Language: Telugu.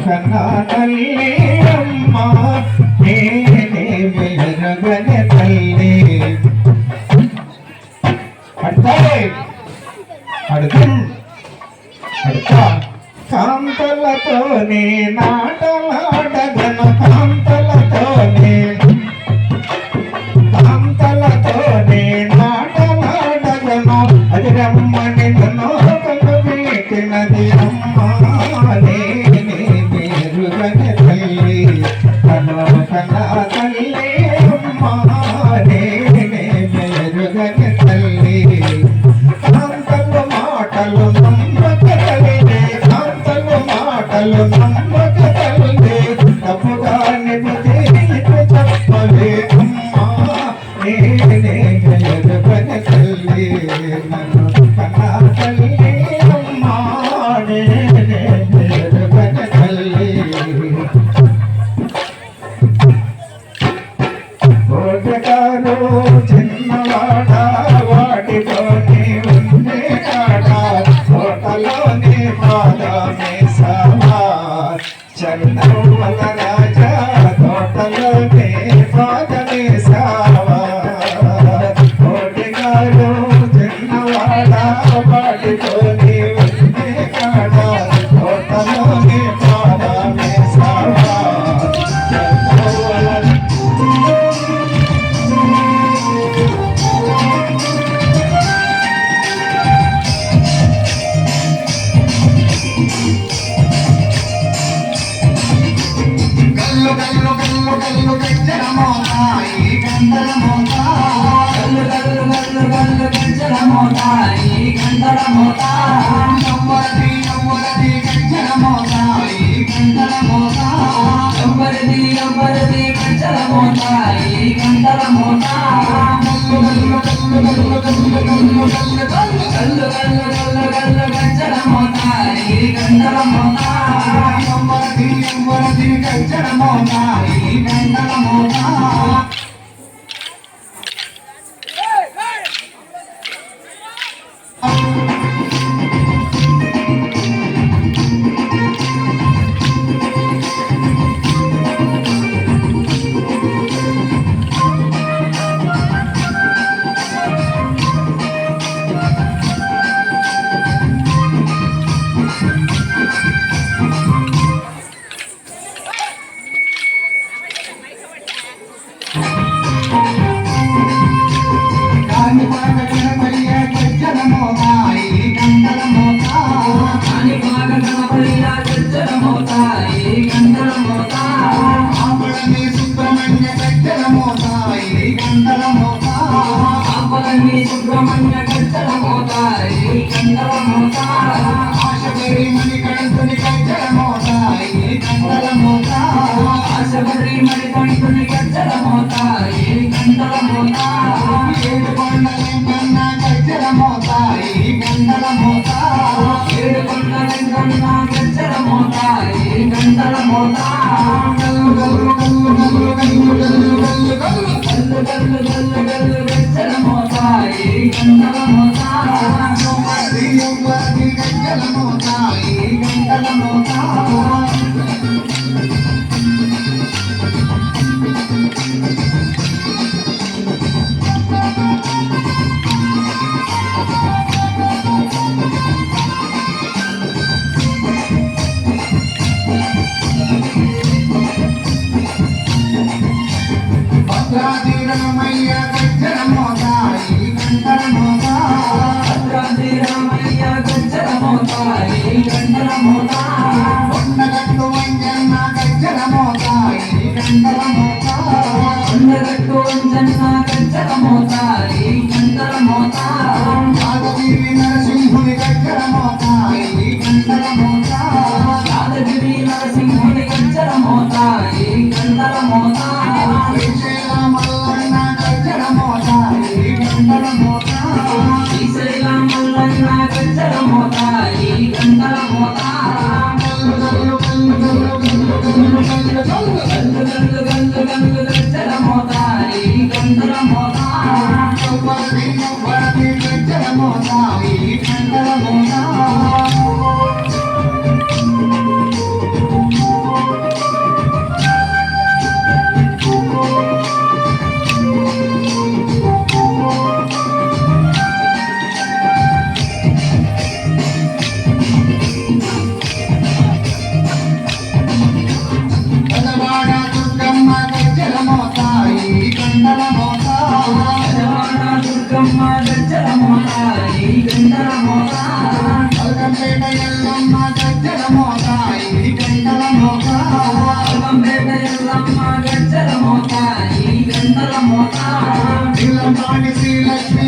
కన్నా తల్లి అమ్మ నేనేమి ఎరుగని తల్లి కాంతలతోనే నాటలాడగను కాంతలతోనే నాటలాడగను అది రమ్మని నన్ను పెట్టినది అమ్మా నేరుగని తల్లి తను కన్నా తల్లి అమ్మా నేరుగని తల్లి కాంతలు మాటలు నమ్మకలిగే కాంతలు మాటలు నమ్మకలిగే తప్పుగా నిమిది చెప్పలే అమ్మా నేరుగని తల్లి నన్ను కన్నా తల్లి అమ్మా నేరుగని తల్లి ఓటకారు చిన్నవాడ వాటితోనే ఉండే కాడ తోటలోనే పాదమే సవా చంద్రవల రాజా తోటలోనే పాదమే సవా ఓటకారు చిన్నవాడ వాటితోనే ఉండే కాడ తోటలోనే పాదమే సవా సుబ్రహ్మణ్య గజ్జల మోతాయి కందల మోతా ఆశబరి మణి కంటుని గజ్జల మోతాయి కందల మోతా ఆశబరి మణి కంటుని గజ్జల మోతాయి కందల మోతా ఏడు కొండలెంకన్న గజ్జల మోతాయి కందల మోతా ఏడు కొండలెంకన్న గజ్జల మోతాయి కందల మోతా గల్లు గల్లు గల్లు గల్లు గల్లు గల్లు గల్లు గల్లు గల్లు గల్లు గల్లు గల్లు గజ్జల మోతాయి కందల మోతా యువతి యువతి గజ్జల మోతాయి కందల మోతా భద్రాద్రిరామయ్య గజ్జల మోతాయి కందల మోతా భద్రాద్రిరామయ్య గజ్జల మోతాయి కందల మోతా కొండగట్టు వంజన్న గజ్జల మోతాయి కందల మోతా కొండగట్టు వంజన్న గజ్జల మోతాయి కందల మోతా యాదగిరి నరసింహుని గజ్జల మోతాయి కందల మోతా యాదగిరి నరసింహుని గజ్జల మోతాయి కందల మోతా మల్లన్న గజ్జల మోతాయి కందల మోతా శ్రీశైల మల్లన్న గజ్జల మోతాయి కందల మోతా ఎల్లమ్మ గజ్జల మోత ఈ గంటల మోత నీలమాని శ్రీలక్ష్మి